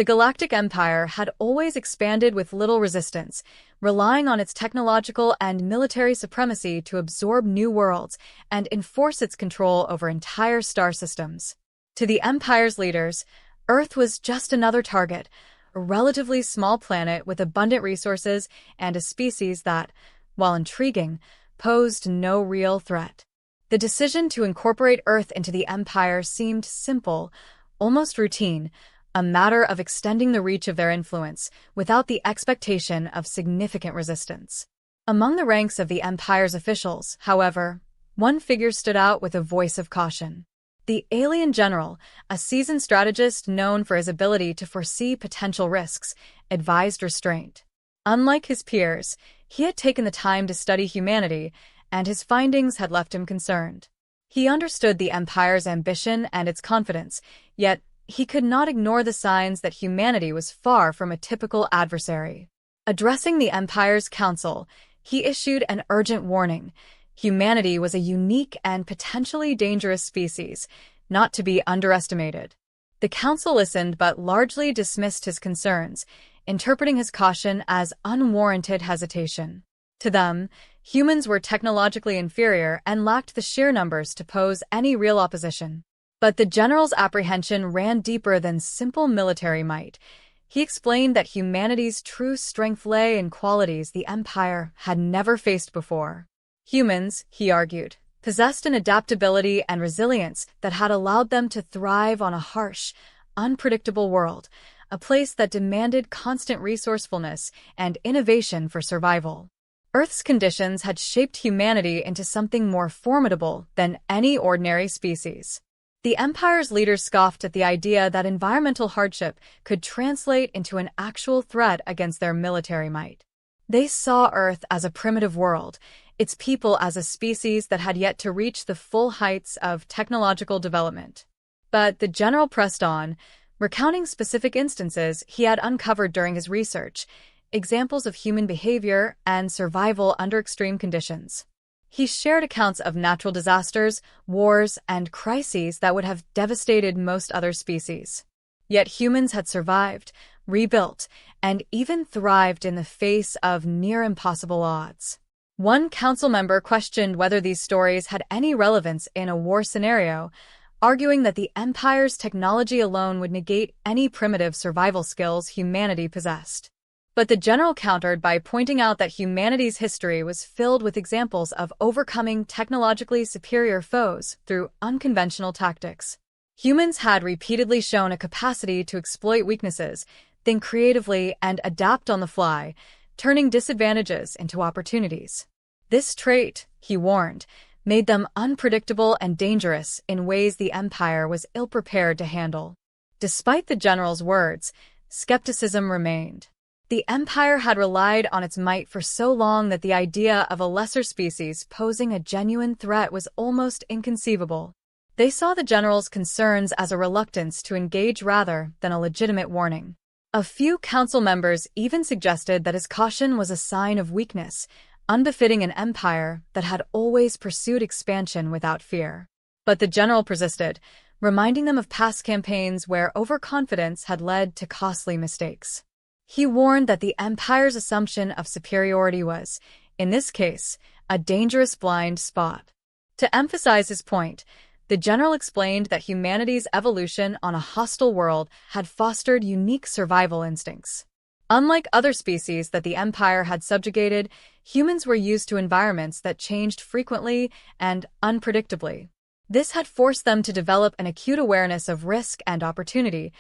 The Galactic Empire had always expanded with little resistance, relying on its technological and military supremacy to absorb new worlds and enforce its control over entire star systems. To the Empire's leaders, Earth was just another target, a relatively small planet with abundant resources and a species that, while intriguing, posed no real threat. The decision to incorporate Earth into the Empire seemed simple, almost routine, a matter of extending the reach of their influence without the expectation of significant resistance. Among the ranks of the Empire's officials, however, one figure stood out with a voice of caution. The alien general, a seasoned strategist known for his ability to foresee potential risks, advised restraint. Unlike his peers, he had taken the time to study humanity, and his findings had left him concerned. He understood the Empire's ambition and its confidence, yet he could not ignore the signs that humanity was far from a typical adversary. Addressing the Empire's council, he issued an urgent warning. Humanity was a unique and potentially dangerous species, not to be underestimated. The council listened but largely dismissed his concerns, interpreting his caution as unwarranted hesitation. To them, humans were technologically inferior and lacked the sheer numbers to pose any real opposition. But the general's apprehension ran deeper than simple military might. He explained that humanity's true strength lay in qualities the Empire had never faced before. Humans, he argued, possessed an adaptability and resilience that had allowed them to thrive on a harsh, unpredictable world, a place that demanded constant resourcefulness and innovation for survival. Earth's conditions had shaped humanity into something more formidable than any ordinary species. The Empire's leaders scoffed at the idea that environmental hardship could translate into an actual threat against their military might. They saw Earth as a primitive world, its people as a species that had yet to reach the full heights of technological development. But the general pressed on, recounting specific instances he had uncovered during his research, examples of human behavior and survival under extreme conditions. He shared accounts of natural disasters, wars, and crises that would have devastated most other species. Yet humans had survived, rebuilt, and even thrived in the face of near-impossible odds. One council member questioned whether these stories had any relevance in a war scenario, arguing that the Empire's technology alone would negate any primitive survival skills humanity possessed. But the general countered by pointing out that humanity's history was filled with examples of overcoming technologically superior foes through unconventional tactics. Humans had repeatedly shown a capacity to exploit weaknesses, think creatively, and adapt on the fly, turning disadvantages into opportunities. This trait, he warned, made them unpredictable and dangerous in ways the Empire was ill-prepared to handle. Despite the general's words, skepticism remained. The Empire had relied on its might for so long that the idea of a lesser species posing a genuine threat was almost inconceivable. They saw the general's concerns as a reluctance to engage rather than a legitimate warning. A few council members even suggested that his caution was a sign of weakness, unbefitting an empire that had always pursued expansion without fear. But the general persisted, reminding them of past campaigns where overconfidence had led to costly mistakes. He warned that the Empire's assumption of superiority was, in this case, a dangerous blind spot. To emphasize his point, the general explained that humanity's evolution on a hostile world had fostered unique survival instincts. Unlike other species that the Empire had subjugated, humans were used to environments that changed frequently and unpredictably. This had forced them to develop an acute awareness of risk and opportunity,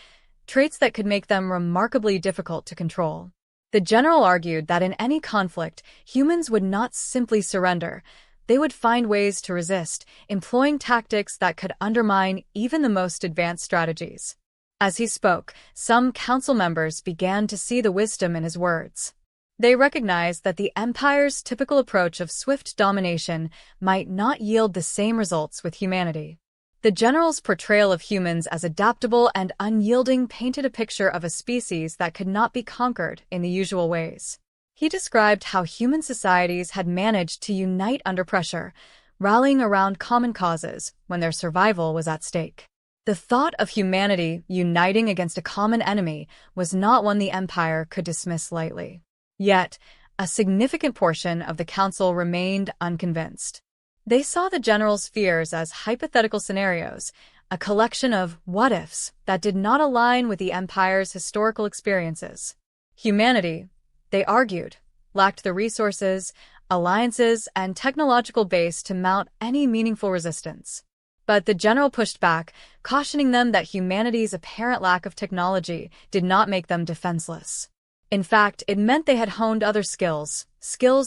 traits that could make them remarkably difficult to control. The general argued that in any conflict, humans would not simply surrender. They would find ways to resist, employing tactics that could undermine even the most advanced strategies. As he spoke, some council members began to see the wisdom in his words. They recognized that the Empire's typical approach of swift domination might not yield the same results with humanity. The general's portrayal of humans as adaptable and unyielding painted a picture of a species that could not be conquered in the usual ways. He described how human societies had managed to unite under pressure, rallying around common causes when their survival was at stake. The thought of humanity uniting against a common enemy was not one the Empire could dismiss lightly. Yet, a significant portion of the council remained unconvinced. They saw the general's fears as hypothetical scenarios, a collection of what-ifs that did not align with the Empire's historical experiences. Humanity, they argued, lacked the resources, alliances, and technological base to mount any meaningful resistance. But the general pushed back, cautioning them that humanity's apparent lack of technology did not make them defenseless. In fact, it meant they had honed other skills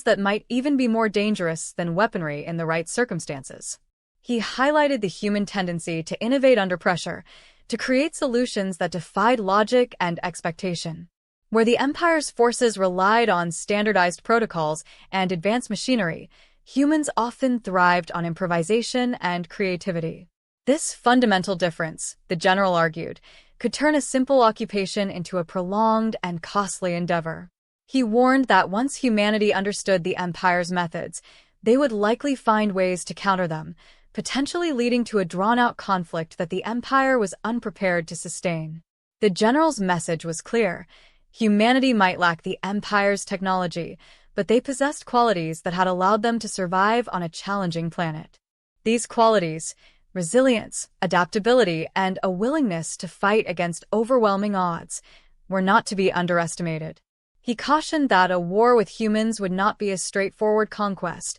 that might even be more dangerous than weaponry in the right circumstances. He highlighted the human tendency to innovate under pressure, to create solutions that defied logic and expectation. Where the Empire's forces relied on standardized protocols and advanced machinery, humans often thrived on improvisation and creativity. This fundamental difference, the general argued, could turn a simple occupation into a prolonged and costly endeavor. He warned that once humanity understood the Empire's methods, they would likely find ways to counter them, potentially leading to a drawn-out conflict that the Empire was unprepared to sustain. The general's message was clear. Humanity might lack the Empire's technology, but they possessed qualities that had allowed them to survive on a challenging planet. These qualities, resilience, adaptability, and a willingness to fight against overwhelming odds, were not to be underestimated. He cautioned that a war with humans would not be a straightforward conquest.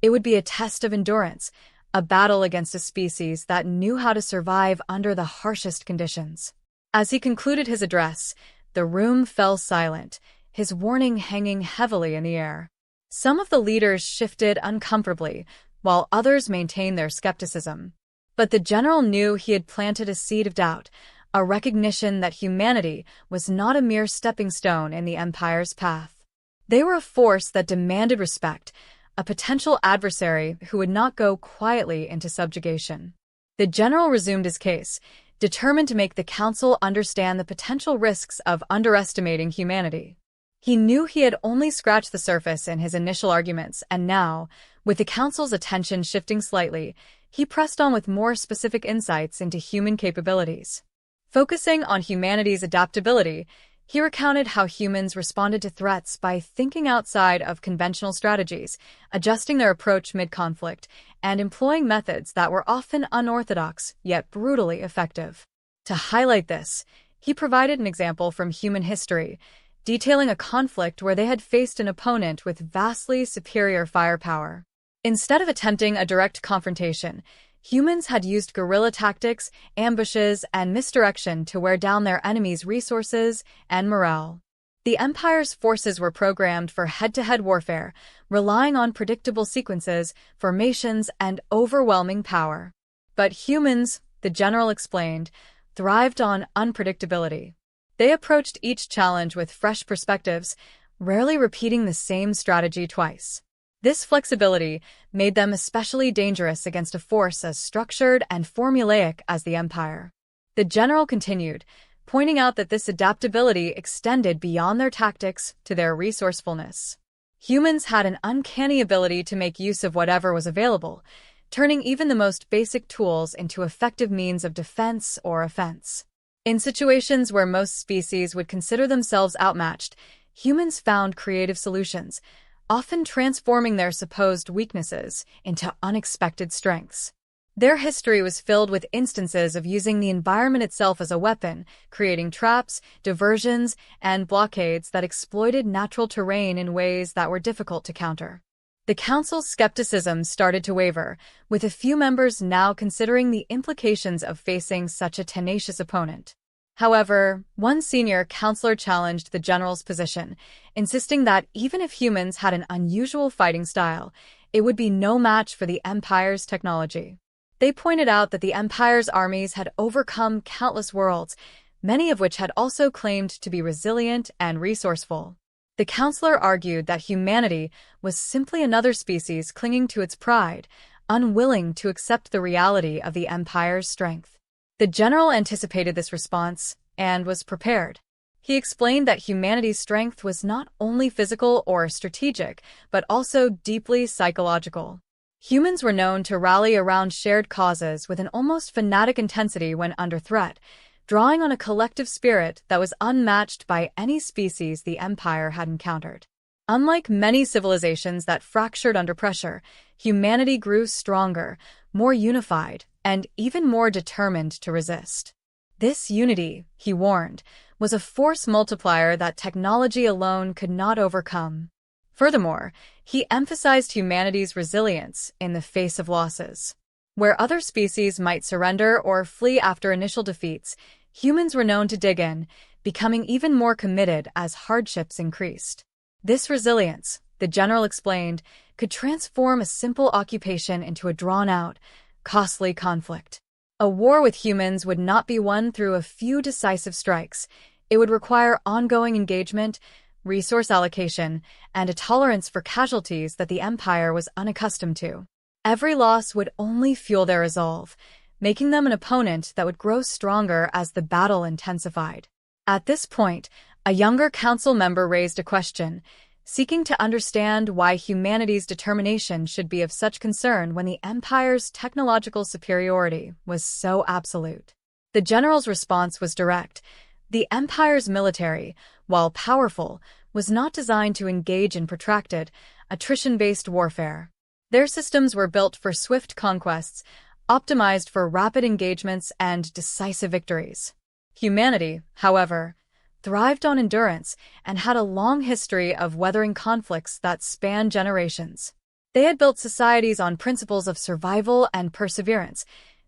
It would be a test of endurance, a battle against a species that knew how to survive under the harshest conditions. As he concluded his address, the room fell silent, his warning hanging heavily in the air. Some of the leaders shifted uncomfortably, while others maintained their skepticism. But the general knew he had planted a seed of doubt, a recognition that humanity was not a mere stepping stone in the Empire's path. They were a force that demanded respect, a potential adversary who would not go quietly into subjugation. The general resumed his case, determined to make the council understand the potential risks of underestimating humanity. He knew he had only scratched the surface in his initial arguments, and now, with the council's attention shifting slightly, he pressed on with more specific insights into human capabilities. Focusing on humanity's adaptability, he recounted how humans responded to threats by thinking outside of conventional strategies, adjusting their approach mid-conflict, and employing methods that were often unorthodox yet brutally effective. To highlight this, he provided an example from human history, detailing a conflict where they had faced an opponent with vastly superior firepower. Instead of attempting a direct confrontation, humans had used guerrilla tactics, ambushes, and misdirection to wear down their enemies' resources and morale. The Empire's forces were programmed for head-to-head warfare, relying on predictable sequences, formations, and overwhelming power. But humans, the general explained, thrived on unpredictability. They approached each challenge with fresh perspectives, rarely repeating the same strategy twice. This flexibility made them especially dangerous against a force as structured and formulaic as the Empire. The general continued, pointing out that this adaptability extended beyond their tactics to their resourcefulness. Humans had an uncanny ability to make use of whatever was available, turning even the most basic tools into effective means of defense or offense. In situations where most species would consider themselves outmatched, humans found creative solutions, often transforming their supposed weaknesses into unexpected strengths. Their history was filled with instances of using the environment itself as a weapon, creating traps, diversions, and blockades that exploited natural terrain in ways that were difficult to counter. The council's skepticism started to waver, with a few members now considering the implications of facing such a tenacious opponent. However, one senior counselor challenged the general's position, insisting that even if humans had an unusual fighting style, it would be no match for the Empire's technology. They pointed out that the Empire's armies had overcome countless worlds, many of which had also claimed to be resilient and resourceful. The counselor argued that humanity was simply another species clinging to its pride, unwilling to accept the reality of the Empire's strength. The general anticipated this response and was prepared. He explained that humanity's strength was not only physical or strategic, but also deeply psychological. Humans were known to rally around shared causes with an almost fanatic intensity when under threat, drawing on a collective spirit that was unmatched by any species the Empire had encountered. Unlike many civilizations that fractured under pressure, humanity grew stronger, more unified, and even more determined to resist. This unity, he warned, was a force multiplier that technology alone could not overcome. Furthermore, he emphasized humanity's resilience in the face of losses. Where other species might surrender or flee after initial defeats, humans were known to dig in, becoming even more committed as hardships increased. This resilience, the general explained, could transform a simple occupation into a drawn-out, costly conflict. A war with humans would not be won through a few decisive strikes. It would require ongoing engagement, resource allocation, and a tolerance for casualties that the Empire was unaccustomed to. Every loss would only fuel their resolve, making them an opponent that would grow stronger as the battle intensified. At this point, a younger council member raised a question, seeking to understand why humanity's determination should be of such concern when the Empire's technological superiority was so absolute. The general's response was direct. The Empire's military, while powerful, was not designed to engage in protracted, attrition-based warfare. Their systems were built for swift conquests, optimized for rapid engagements and decisive victories. Humanity, however, thrived on endurance and had a long history of weathering conflicts that spanned generations. They had built societies on principles of survival and perseverance,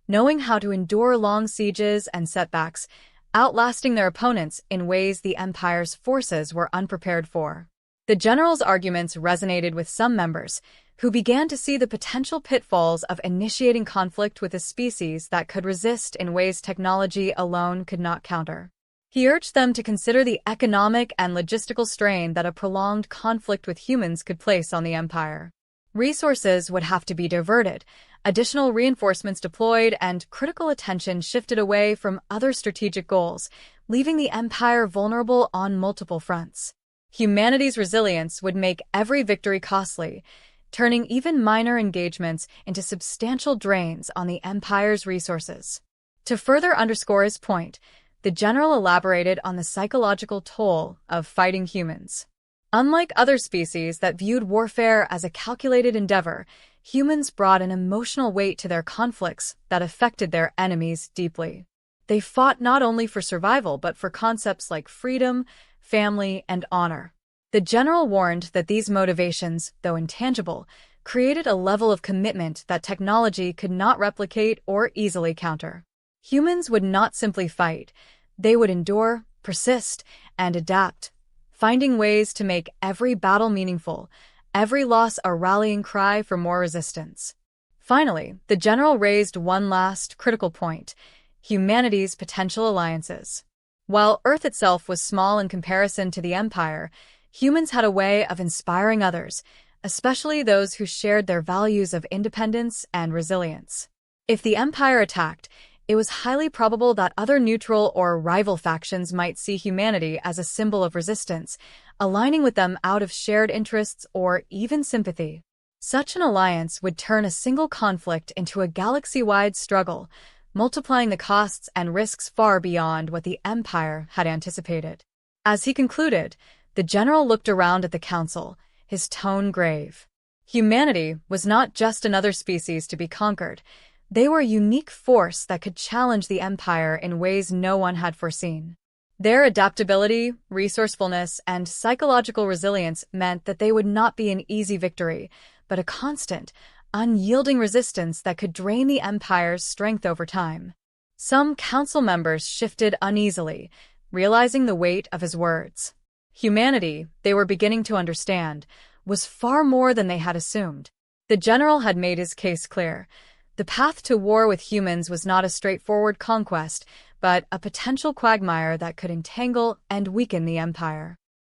knowing how to endure long sieges and setbacks, outlasting their opponents in ways the Empire's forces were unprepared for. The general's arguments resonated with some members, who began to see the potential pitfalls of initiating conflict with a species that could resist in ways technology alone could not counter. He urged them to consider the economic and logistical strain that a prolonged conflict with humans could place on the Empire. Resources would have to be diverted, additional reinforcements deployed, and critical attention shifted away from other strategic goals, leaving the Empire vulnerable on multiple fronts. Humanity's resilience would make every victory costly, turning even minor engagements into substantial drains on the Empire's resources. To further underscore his point, the general elaborated on the psychological toll of fighting humans. Unlike other species that viewed warfare as a calculated endeavor, humans brought an emotional weight to their conflicts that affected their enemies deeply. They fought not only for survival but for concepts like freedom, family, and honor. The general warned that these motivations, though intangible, created a level of commitment that technology could not replicate or easily counter. Humans would not simply fight, they would endure, persist, and adapt, finding ways to make every battle meaningful, every loss a rallying cry for more resistance. Finally, the general raised one last critical point: humanity's potential alliances. While Earth itself was small in comparison to the Empire, humans had a way of inspiring others, especially those who shared their values of independence and resilience. If the Empire attacked, it was highly probable that other neutral or rival factions might see humanity as a symbol of resistance, aligning with them out of shared interests or even sympathy. Such an alliance would turn a single conflict into a galaxy-wide struggle, multiplying the costs and risks far beyond what the Empire had anticipated. As he concluded, the general looked around at the council, his tone grave. Humanity was not just another species to be conquered. They were a unique force that could challenge the Empire in ways no one had foreseen. Their adaptability, resourcefulness, and psychological resilience meant that they would not be an easy victory, but a constant, unyielding resistance that could drain the Empire's strength over time. Some council members shifted uneasily, realizing the weight of his words. Humanity, they were beginning to understand, was far more than they had assumed. The general had made his case clear. The path to war with humans was not a straightforward conquest, but a potential quagmire that could entangle and weaken the Empire.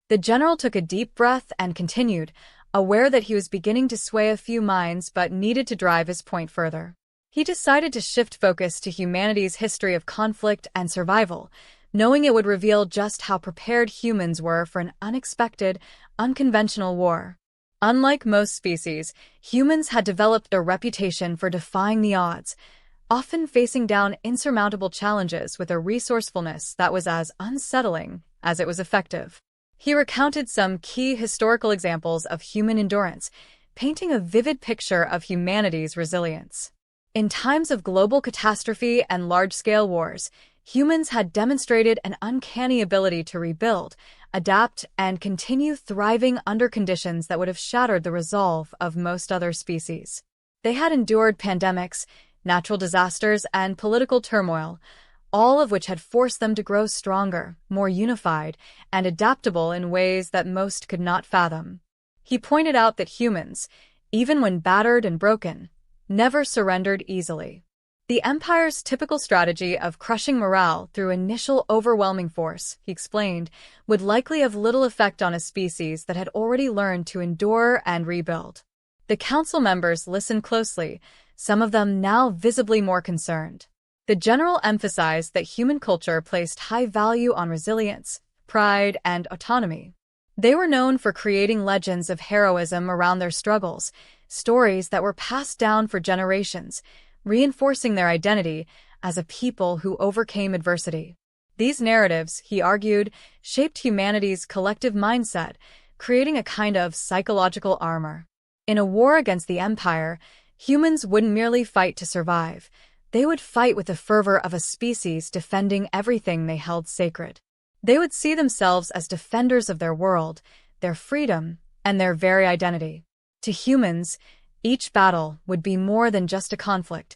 The general took a deep breath and continued, aware that he was beginning to sway a few minds but needed to drive his point further. He decided to shift focus to humanity's history of conflict and survival, knowing it would reveal just how prepared humans were for an unexpected, unconventional war. Unlike most species, humans had developed a reputation for defying the odds, often facing down insurmountable challenges with a resourcefulness that was as unsettling as it was effective. He recounted some key historical examples of human endurance, painting a vivid picture of humanity's resilience. In times of global catastrophe and large-scale wars, humans had demonstrated an uncanny ability to rebuild, adapt, and continue thriving under conditions that would have shattered the resolve of most other species. They had endured pandemics, natural disasters, and political turmoil, all of which had forced them to grow stronger, more unified, and adaptable in ways that most could not fathom. He pointed out that humans, even when battered and broken, never surrendered easily. The Empire's typical strategy of crushing morale through initial overwhelming force, he explained, would likely have little effect on a species that had already learned to endure and rebuild. The council members listened closely, some of them now visibly more concerned. The general emphasized that human culture placed high value on resilience, pride, and autonomy. They were known for creating legends of heroism around their struggles, stories that were passed down for generations, reinforcing their identity as a people who overcame adversity. These narratives, he argued, shaped humanity's collective mindset, creating a kind of psychological armor. In a war against the Empire, humans wouldn't merely fight to survive. They would fight with the fervor of a species defending everything they held sacred. They would see themselves as defenders of their world, their freedom, and their very identity. To humans, each battle would be more than just a conflict.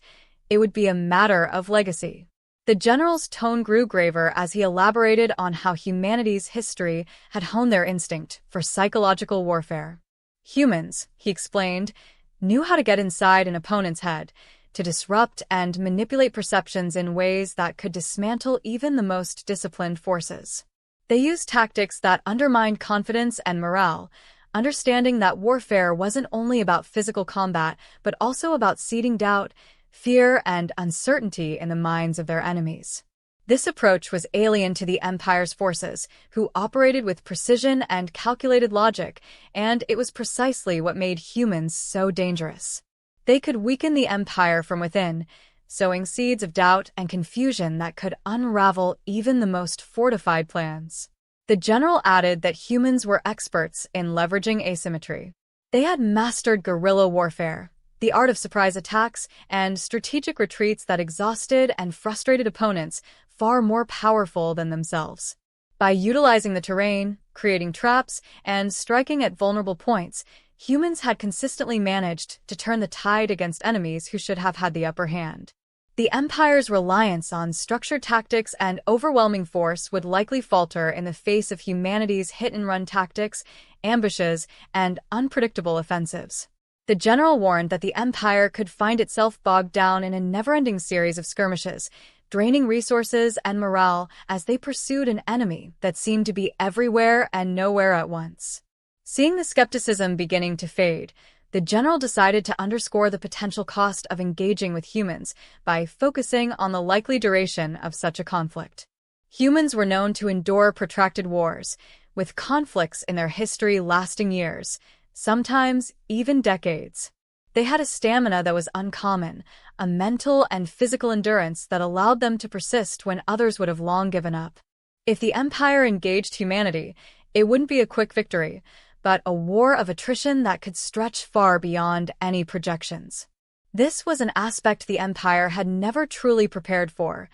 It would be a matter of legacy. The general's tone grew graver as he elaborated on how humanity's history had honed their instinct for psychological warfare. Humans, he explained, knew how to get inside an opponent's head, to disrupt and manipulate perceptions in ways that could dismantle even the most disciplined forces. They used tactics that undermined confidence and morale, understanding that warfare wasn't only about physical combat, but also about seeding doubt, fear, and uncertainty in the minds of their enemies. This approach was alien to the Empire's forces, who operated with precision and calculated logic, and it was precisely what made humans so dangerous. They could weaken the Empire from within, sowing seeds of doubt and confusion that could unravel even the most fortified plans. The general added that humans were experts in leveraging asymmetry. They had mastered guerrilla warfare, the art of surprise attacks, and strategic retreats that exhausted and frustrated opponents far more powerful than themselves. By utilizing the terrain, creating traps, and striking at vulnerable points, humans had consistently managed to turn the tide against enemies who should have had the upper hand. The Empire's reliance on structured tactics and overwhelming force would likely falter in the face of humanity's hit-and-run tactics, ambushes, and unpredictable offensives. The general warned that the Empire could find itself bogged down in a never-ending series of skirmishes, draining resources and morale as they pursued an enemy that seemed to be everywhere and nowhere at once. Seeing the skepticism beginning to fade, the general decided to underscore the potential cost of engaging with humans by focusing on the likely duration of such a conflict. Humans were known to endure protracted wars, with conflicts in their history lasting years, sometimes even decades. They had a stamina that was uncommon, a mental and physical endurance that allowed them to persist when others would have long given up. If the Empire engaged humanity, it wouldn't be a quick victory, but a war of attrition that could stretch far beyond any projections. This was an aspect the Empire had never truly prepared for.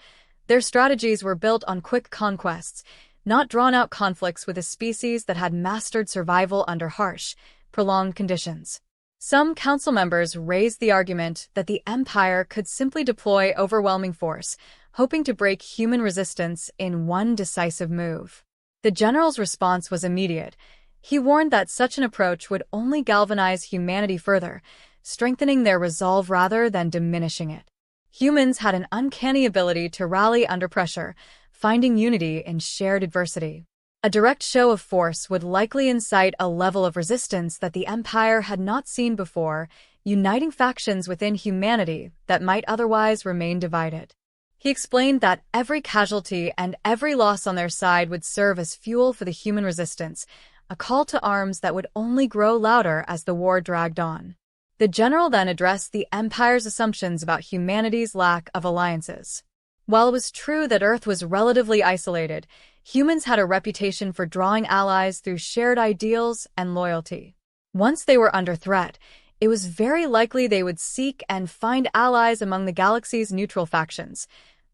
Their strategies were built on quick conquests, not drawn-out conflicts with a species that had mastered survival under harsh, prolonged conditions. Some council members raised the argument that the Empire could simply deploy overwhelming force, hoping to break human resistance in one decisive move. The general's response was immediate. He warned that such an approach would only galvanize humanity further, strengthening their resolve rather than diminishing it. Humans had an uncanny ability to rally under pressure, finding unity in shared adversity. A direct show of force would likely incite a level of resistance that the Empire had not seen before, uniting factions within humanity that might otherwise remain divided. He explained that every casualty and every loss on their side would serve as fuel for the human resistance, a call to arms that would only grow louder as the war dragged on. The general then addressed the Empire's assumptions about humanity's lack of alliances. While it was true that Earth was relatively isolated, humans had a reputation for drawing allies through shared ideals and loyalty. Once they were under threat, it was very likely they would seek and find allies among the galaxy's neutral factions,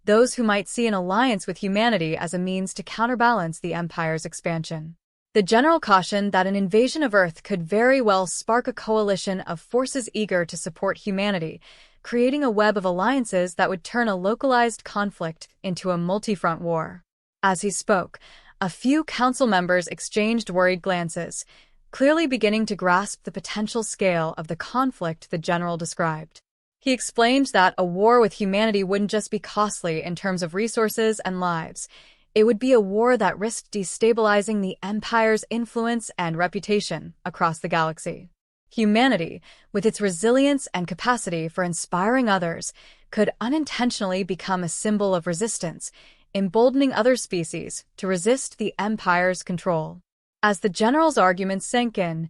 those who might see an alliance with humanity as a means to counterbalance the Empire's expansion. The general cautioned that an invasion of Earth could very well spark a coalition of forces eager to support humanity, creating a web of alliances that would turn a localized conflict into a multi-front war. As he spoke, a few council members exchanged worried glances, clearly beginning to grasp the potential scale of the conflict the general described. He explained that a war with humanity wouldn't just be costly in terms of resources and lives. It would be a war that risked destabilizing the Empire's influence and reputation across the galaxy. Humanity, with its resilience and capacity for inspiring others, could unintentionally become a symbol of resistance, emboldening other species to resist the Empire's control. As the general's arguments sank in,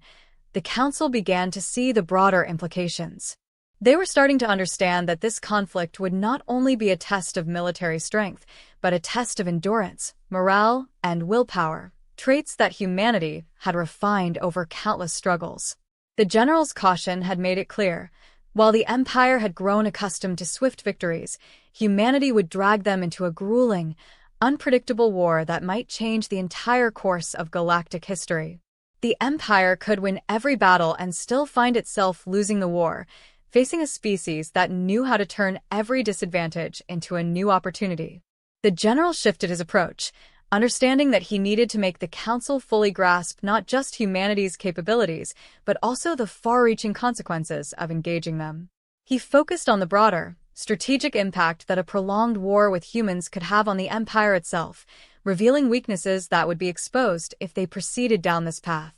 the council began to see the broader implications. They were starting to understand that this conflict would not only be a test of military strength, but a test of endurance, morale, and willpower, traits that humanity had refined over countless struggles. The general's caution had made it clear, while the Empire had grown accustomed to swift victories, humanity would drag them into a grueling, unpredictable war that might change the entire course of galactic history. The Empire could win every battle and still find itself losing the war, facing a species that knew how to turn every disadvantage into a new opportunity. The general shifted his approach, understanding that he needed to make the Council fully grasp not just humanity's capabilities, but also the far-reaching consequences of engaging them. He focused on the broader, strategic impact that a prolonged war with humans could have on the Empire itself, revealing weaknesses that would be exposed if they proceeded down this path.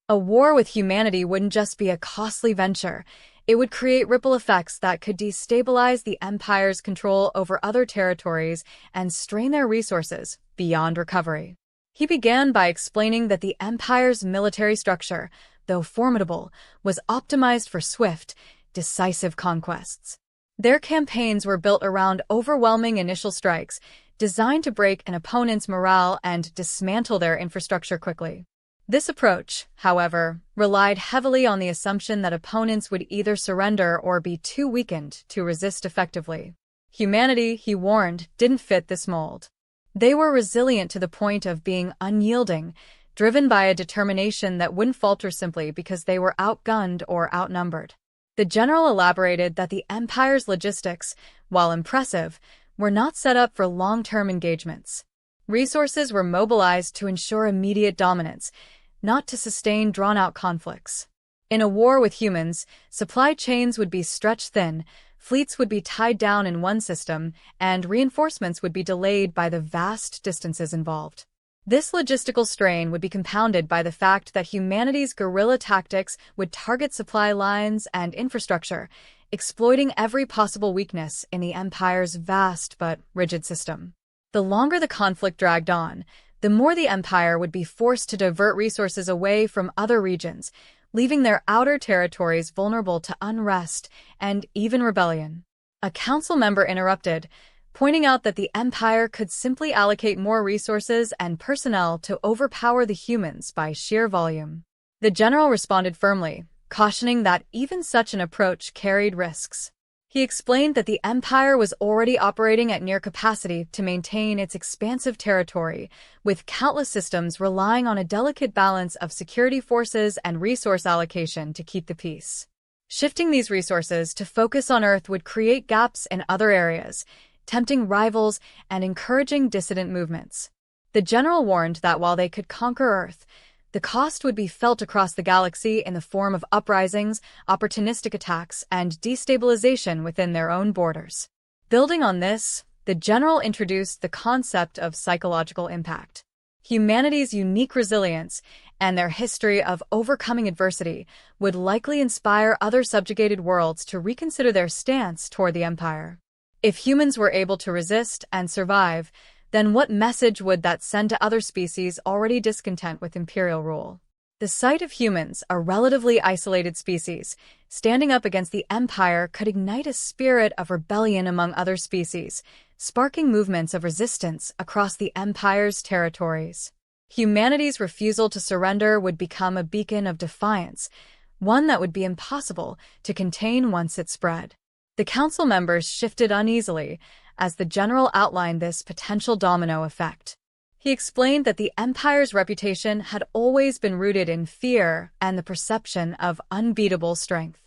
A war with humanity wouldn't just be a costly venture. It would create ripple effects that could destabilize the Empire's control over other territories and strain their resources beyond recovery. He began by explaining that the Empire's military structure, though formidable, was optimized for swift, decisive conquests. Their campaigns were built around overwhelming initial strikes, designed to break an opponent's morale and dismantle their infrastructure quickly. This approach, however, relied heavily on the assumption that opponents would either surrender or be too weakened to resist effectively. Humanity, he warned, didn't fit this mold. They were resilient to the point of being unyielding, driven by a determination that wouldn't falter simply because they were outgunned or outnumbered. The general elaborated that the Empire's logistics, while impressive, were not set up for long-term engagements. Resources were mobilized to ensure immediate dominance, not to sustain drawn-out conflicts. In a war with humans, supply chains would be stretched thin, fleets would be tied down in one system, and reinforcements would be delayed by the vast distances involved. This logistical strain would be compounded by the fact that humanity's guerrilla tactics would target supply lines and infrastructure, exploiting every possible weakness in the Empire's vast but rigid system. The longer the conflict dragged on, the more the Empire would be forced to divert resources away from other regions, leaving their outer territories vulnerable to unrest and even rebellion. A council member interrupted, pointing out that the Empire could simply allocate more resources and personnel to overpower the humans by sheer volume. The general responded firmly, cautioning that even such an approach carried risks. He explained that the Empire was already operating at near capacity to maintain its expansive territory, with countless systems relying on a delicate balance of security forces and resource allocation to keep the peace. Shifting these resources to focus on Earth would create gaps in other areas, tempting rivals and encouraging dissident movements. The general warned that while they could conquer Earth, the cost would be felt across the galaxy in the form of uprisings, opportunistic attacks, and destabilization within their own borders. Building on this, the general introduced the concept of psychological impact. Humanity's unique resilience and their history of overcoming adversity would likely inspire other subjugated worlds to reconsider their stance toward the Empire. If humans were able to resist and survive, then what message would that send to other species already discontent with imperial rule? The sight of humans, a relatively isolated species, standing up against the Empire could ignite a spirit of rebellion among other species, sparking movements of resistance across the Empire's territories. Humanity's refusal to surrender would become a beacon of defiance, one that would be impossible to contain once it spread. The council members shifted uneasily as the general outlined this potential domino effect. He explained that the Empire's reputation had always been rooted in fear and the perception of unbeatable strength.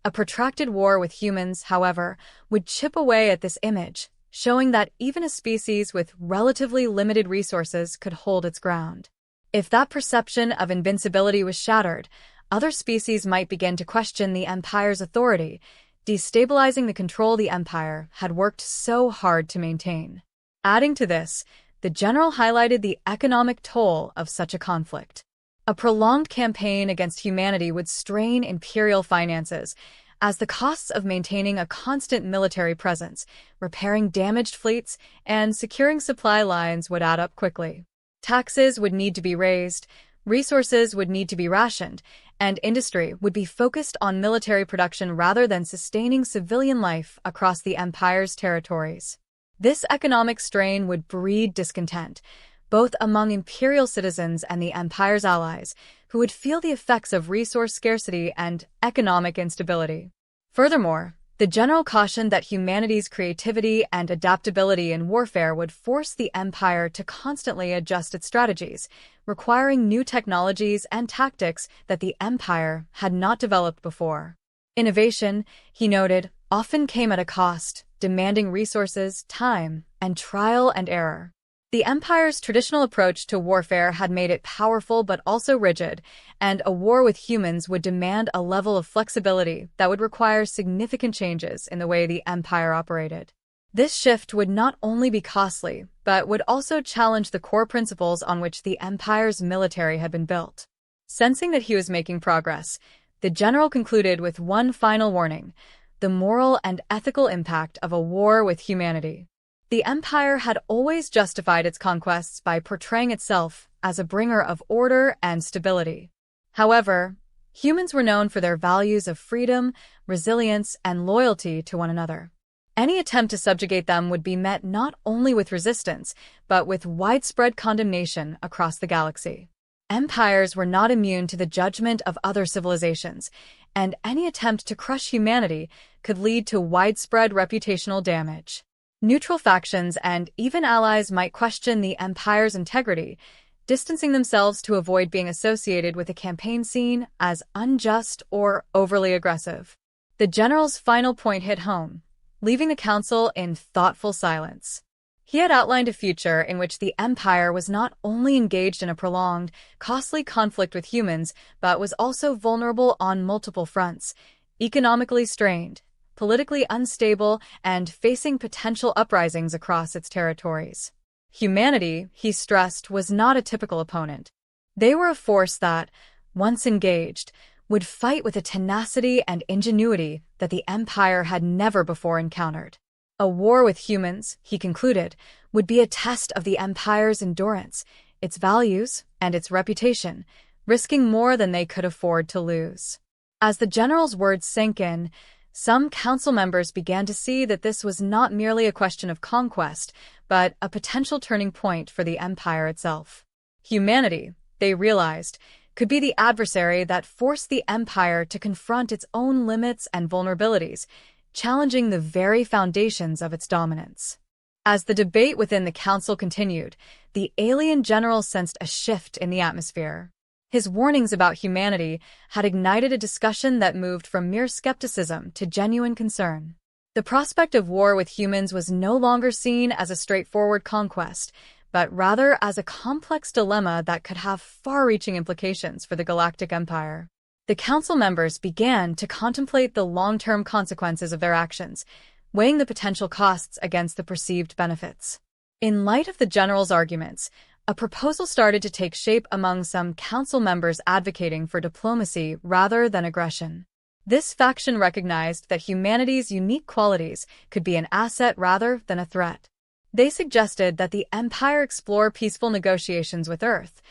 A protracted war with humans, however, would chip away at this image, showing that even a species with relatively limited resources could hold its ground. If that perception of invincibility was shattered, other species might begin to question the Empire's authority, destabilizing the control the Empire had worked so hard to maintain. Adding to this, the general highlighted the economic toll of such a conflict. A prolonged campaign against humanity would strain imperial finances, as the costs of maintaining a constant military presence, repairing damaged fleets, and securing supply lines would add up quickly. Taxes would need to be raised, resources would need to be rationed, and industry would be focused on military production rather than sustaining civilian life across the Empire's territories. This economic strain would breed discontent, both among imperial citizens and the Empire's allies, who would feel the effects of resource scarcity and economic instability. Furthermore, the general cautioned that humanity's creativity and adaptability in warfare would force the Empire to constantly adjust its strategies, requiring new technologies and tactics that the Empire had not developed before. Innovation, he noted, often came at a cost, demanding resources, time, and trial and error. The Empire's traditional approach to warfare had made it powerful but also rigid, and a war with humans would demand a level of flexibility that would require significant changes in the way the Empire operated. This shift would not only be costly, but would also challenge the core principles on which the Empire's military had been built. Sensing that he was making progress, the general concluded with one final warning: the moral and ethical impact of a war with humanity. The Empire had always justified its conquests by portraying itself as a bringer of order and stability. However, humans were known for their values of freedom, resilience, and loyalty to one another. Any attempt to subjugate them would be met not only with resistance, but with widespread condemnation across the galaxy. Empires were not immune to the judgment of other civilizations, and any attempt to crush humanity could lead to widespread reputational damage. Neutral factions and even allies might question the Empire's integrity, distancing themselves to avoid being associated with a campaign seen as unjust or overly aggressive. The general's final point hit home, leaving the council in thoughtful silence. He had outlined a future in which the Empire was not only engaged in a prolonged, costly conflict with humans, but was also vulnerable on multiple fronts, economically strained, politically unstable, and facing potential uprisings across its territories. Humanity, he stressed, was not a typical opponent. They were a force that, once engaged, would fight with a tenacity and ingenuity that the Empire had never before encountered. A war with humans, he concluded, would be a test of the Empire's endurance, its values, and its reputation, risking more than they could afford to lose. As the general's words sank in, some council members began to see that this was not merely a question of conquest, but a potential turning point for the Empire itself. Humanity, they realized, could be the adversary that forced the Empire to confront its own limits and vulnerabilities, challenging the very foundations of its dominance. As the debate within the council continued, the alien general sensed a shift in the atmosphere. His warnings about humanity had ignited a discussion that moved from mere skepticism to genuine concern. The prospect of war with humans was no longer seen as a straightforward conquest, but rather as a complex dilemma that could have far-reaching implications for the Galactic Empire. The council members began to contemplate the long-term consequences of their actions, weighing the potential costs against the perceived benefits. In light of the general's arguments, a proposal started to take shape among some council members advocating for diplomacy rather than aggression. This faction recognized that humanity's unique qualities could be an asset rather than a threat. They suggested that the Empire explore peaceful negotiations with Earth,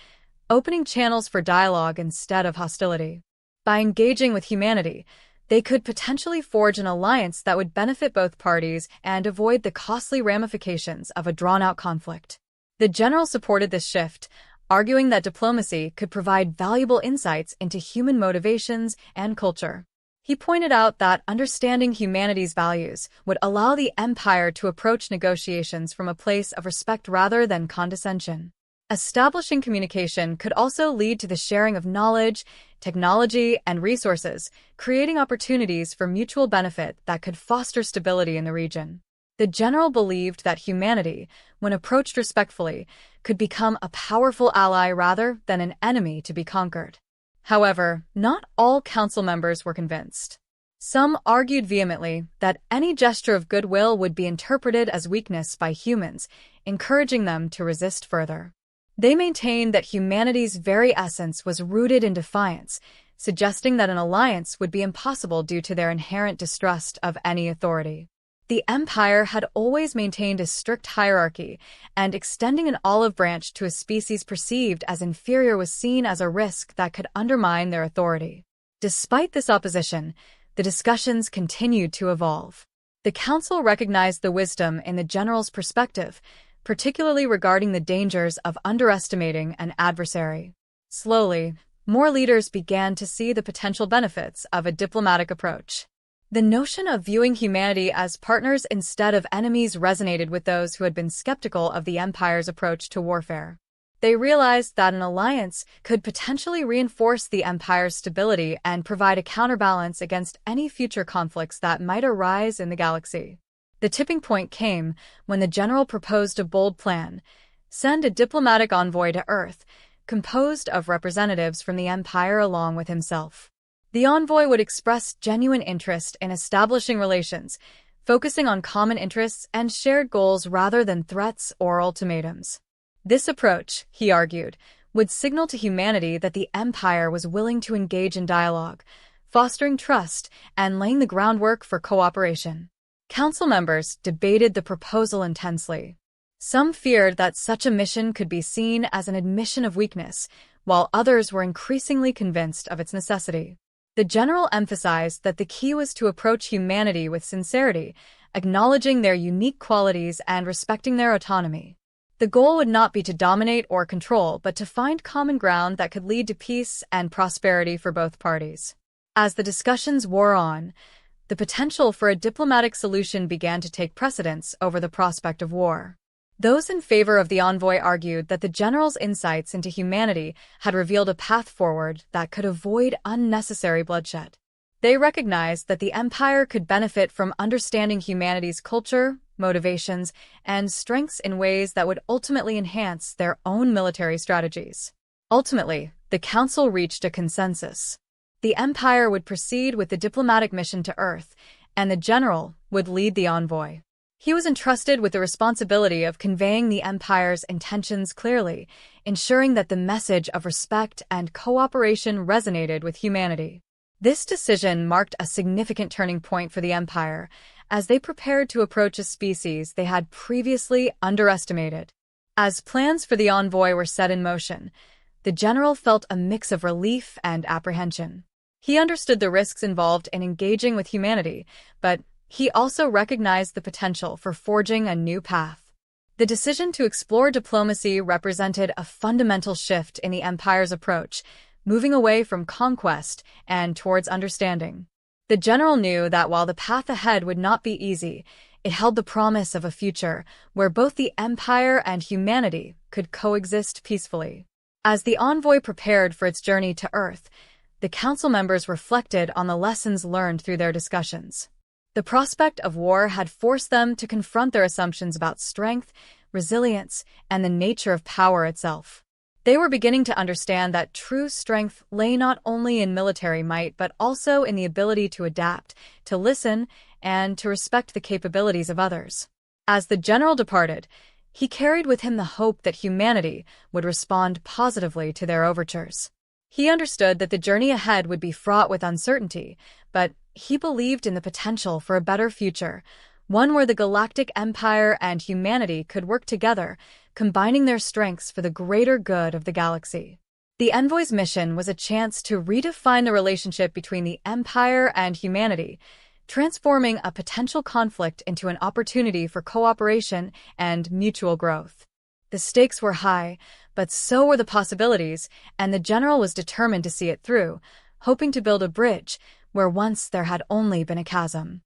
opening channels for dialogue instead of hostility. By engaging with humanity, they could potentially forge an alliance that would benefit both parties and avoid the costly ramifications of a drawn-out conflict. The general supported this shift, arguing that diplomacy could provide valuable insights into human motivations and culture. He pointed out that understanding humanity's values would allow the empire to approach negotiations from a place of respect rather than condescension. Establishing communication could also lead to the sharing of knowledge, technology, and resources, creating opportunities for mutual benefit that could foster stability in the region. The general believed that humanity, when approached respectfully, could become a powerful ally rather than an enemy to be conquered. However, not all council members were convinced. Some argued vehemently that any gesture of goodwill would be interpreted as weakness by humans, encouraging them to resist further. They maintained that humanity's very essence was rooted in defiance, suggesting that an alliance would be impossible due to their inherent distrust of any authority. The empire had always maintained a strict hierarchy, and extending an olive branch to a species perceived as inferior was seen as a risk that could undermine their authority. Despite this opposition, the discussions continued to evolve. The council recognized the wisdom in the general's perspective, particularly regarding the dangers of underestimating an adversary. Slowly, more leaders began to see the potential benefits of a diplomatic approach. The notion of viewing humanity as partners instead of enemies resonated with those who had been skeptical of the empire's approach to warfare. They realized that an alliance could potentially reinforce the empire's stability and provide a counterbalance against any future conflicts that might arise in the galaxy. The tipping point came when the general proposed a bold plan: send a diplomatic envoy to Earth, composed of representatives from the empire along with himself. The envoy would express genuine interest in establishing relations, focusing on common interests and shared goals rather than threats or ultimatums. This approach, he argued, would signal to humanity that the empire was willing to engage in dialogue, fostering trust and laying the groundwork for cooperation. Council members debated the proposal intensely. Some feared that such a mission could be seen as an admission of weakness, while others were increasingly convinced of its necessity. The general emphasized that the key was to approach humanity with sincerity, acknowledging their unique qualities and respecting their autonomy. The goal would not be to dominate or control, but to find common ground that could lead to peace and prosperity for both parties. As the discussions wore on, the potential for a diplomatic solution began to take precedence over the prospect of war. Those in favor of the envoy argued that the general's insights into humanity had revealed a path forward that could avoid unnecessary bloodshed. They recognized that the empire could benefit from understanding humanity's culture, motivations, and strengths in ways that would ultimately enhance their own military strategies. Ultimately, the council reached a consensus. The empire would proceed with the diplomatic mission to Earth, and the general would lead the envoy. He was entrusted with the responsibility of conveying the empire's intentions clearly, ensuring that the message of respect and cooperation resonated with humanity. This decision marked a significant turning point for the empire, as they prepared to approach a species they had previously underestimated. As plans for the envoy were set in motion, the general felt a mix of relief and apprehension. He understood the risks involved in engaging with humanity, but he also recognized the potential for forging a new path. The decision to explore diplomacy represented a fundamental shift in the empire's approach, moving away from conquest and towards understanding. The general knew that while the path ahead would not be easy, it held the promise of a future where both the empire and humanity could coexist peacefully. As the envoy prepared for its journey to Earth, the council members reflected on the lessons learned through their discussions. The prospect of war had forced them to confront their assumptions about strength, resilience, and the nature of power itself. They were beginning to understand that true strength lay not only in military might but also in the ability to adapt, to listen, and to respect the capabilities of others. As the general departed, he carried with him the hope that humanity would respond positively to their overtures. He understood that the journey ahead would be fraught with uncertainty, but he believed in the potential for a better future, one where the Galactic Empire and humanity could work together, combining their strengths for the greater good of the galaxy. The envoy's mission was a chance to redefine the relationship between the Empire and humanity, transforming a potential conflict into an opportunity for cooperation and mutual growth. The stakes were high, but so were the possibilities, and the general was determined to see it through, hoping to build a bridge where once there had only been a chasm.